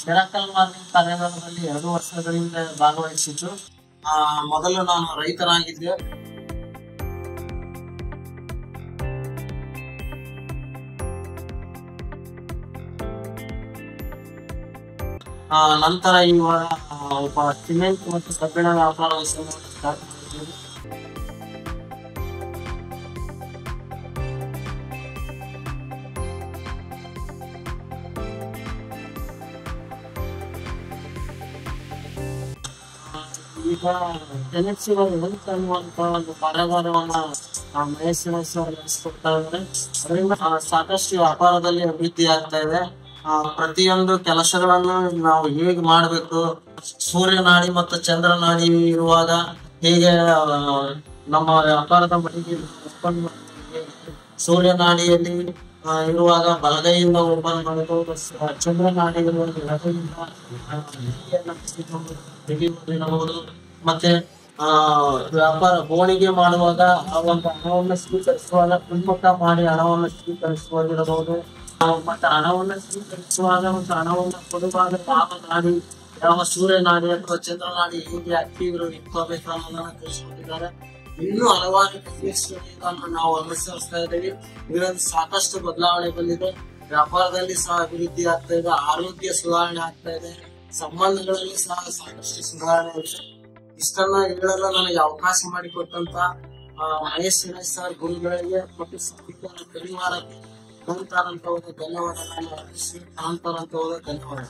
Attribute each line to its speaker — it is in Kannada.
Speaker 1: ಮಿರಾಕಲ್ ಮಾರ್ನಿಂಗ್ ಕಾರ್ಯಕ್ರಮದಲ್ಲಿ 2 ವರ್ಷಗಳಿಂದ ಭಾಗವಹಿಸಿದ್ದು. ಮೊದಲು ನಾನು ರೈತನಾಗಿದ್ದೆ. ನಂತರ ಇವಾಗ ಒಬ್ಬ ಸಿಮೆಂಟ್ ಮತ್ತು ಕಬ್ಬಿಣ ವ್ಯಾಪಾರ ಸ್ಟಾರ್ಟ್ ಮಾಡಿದ್ದೇವೆ. ಈಗ ಟೆನೆನ್ಸಿಗಳು ಹೆಲ್ತ್ ಅನ್ನುವಂತ ಒಂದು ಕಾರ್ಯಾಗಾರವನ್ನ ಮಹೇಶ್ವರ ಸರ್ ನಡೆಸ್ಕೊಡ್ತಾ ಇದ್ದಾರೆ. ಅದರಿಂದ ಸಾಕಷ್ಟು ವ್ಯಾಪಾರದಲ್ಲಿ ಅಭಿವೃದ್ಧಿ ಆಗ್ತಾ ಇದೆ. ಪ್ರತಿಯೊಂದು ಕೆಲಸಗಳನ್ನು ನಾವು ಹೇಗೆ ಮಾಡಬೇಕು, ಸೂರ್ಯನಾಡಿ ಮತ್ತು ಚಂದ್ರನಾಡಿ ಇರುವಾಗ ಹೇಗೆ ನಮ್ಮ ವ್ಯಾಪಾರದ ಮಟ್ಟಿಗೆ ಸೂರ್ಯನಾಡಿಯಲ್ಲಿ ಇರುವಾಗ ಬಲಗೈಯಿಂದ ಓಪನ್ ಮಾಡಬಹುದು, ಚಂದ್ರನಾಡಿಯಲ್ಲಿ ತೆಗೆಯುವುದು, ಮತ್ತೆ ವ್ಯಾಪಾರ ಬೋಣಿಗೆ ಮಾಡುವಾಗ ಆ ಒಂದು ಹಣವನ್ನು ಸ್ವೀಕರಿಸುವಾಗ ಕುಮ್ಮಕ್ಕ ಮಾಡಿ ಹಣವನ್ನು ಸ್ವೀಕರಿಸುವಾಗಿರಬಹುದು. ಮತ್ತೆ ಹಣವನ್ನು ಸ್ವೀಕರಿಸುವಾಗ ಮತ್ತು ಹಣವನ್ನು ಕೊಡುವಾಗ ಯಾವ ನಾಡಿ, ಯಾವ ಸೂರ್ಯನಾಡಿ ಅಥವಾ ಚಂದ್ರನಾಡಿ ಹೇಗೆ ಆಕ್ಟಿವ್ ಇಟ್ಕೋಬೇಕು ಅನ್ನೋದನ್ನ ತಿಳಿಸ್ಕೊಟ್ಟಿದ್ದಾರೆ. ಇನ್ನೂ ಹಲವಾರು ಟೆಕ್ನಿಕ್ಸ್ಗಳನ್ನು ನಾವು ಅನುಸರಿಸ್ತಾ ಇದ್ದೀವಿ. ಇದರಲ್ಲಿ ಸಾಕಷ್ಟು ಬದಲಾವಣೆ ಬಂದಿದೆ. ವ್ಯಾಪಾರದಲ್ಲಿ ಸಹ ಅಭಿವೃದ್ಧಿ ಆಗ್ತಾ ಇದೆ, ಆರೋಗ್ಯ ಸುಧಾರಣೆ ಆಗ್ತಾ ಇದೆ, ಸಂಬಂಧಗಳಲ್ಲಿ ಸಹ ಸಾಕಷ್ಟು ಸುಧಾರಣೆ ಇದೆ. ಇಷ್ಟನ್ನ ಹೇಳಲು ನನಗೆ ಅವಕಾಶ ಮಾಡಿಕೊಟ್ಟಂತ ಮಹೇಶ್ ಸರ್ ಗುರುಗಳಿಗೆ ಮತ್ತು ಪರಿವಾರಕ್ಕೆ ಧನ್ಯವಾದಗಳನ್ನು ಅರ್ಪಿಸಿ ಧನ್ಯವಾದ.